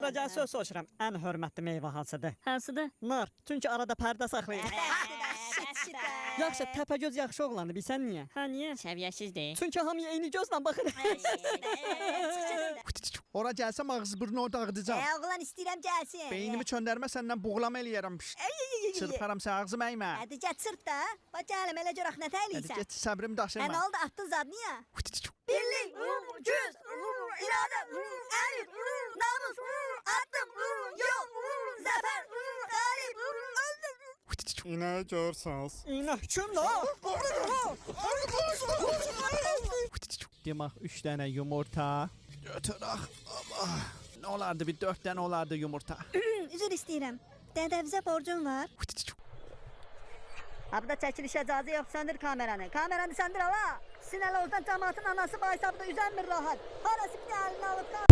Oracaq söz soruşuram. Ən hörmətli meyvə hansıdır? Hansıdır? Nar. Çünki arada pərdə saxlayır. Yaxşı, Təpəgöz yaxşı oğlandı. Bilsən niyə? Ha niyə? Səviyyəsizdir. Çünki hamıya eyni gözlə baxır. Ora gəlsəm ağız burnu o dağıdacam. Oğlan istəyirəm gəlsin. Beynimi çöndərmə səndən buğlama eləyərəm. Çırparam sən ağzım əymə. Hadi get çırp da. Bax gələm elə görək nə Hadi təyliysən. get səbrim Nə daşırma. oldu attın zad niyə? Birlik, güz, iradə, əmir, namus, addım, yol, zəfər, qalib, öldür. İnə görsəniz. İynə kimdir? Demək 3 dənə yumurta. Götürək. Nə olardı bir 4 dənə olardı yumurta. Üzr istəyirəm. Dədəvizə borcum var. Abda çəkilişə icazə yox, söndür kameranı. Kameranı söndür ala. Sizin ələ oradan cəmaatın anası bu hesabda üzənmir rahat. Harası bir əlinə alıb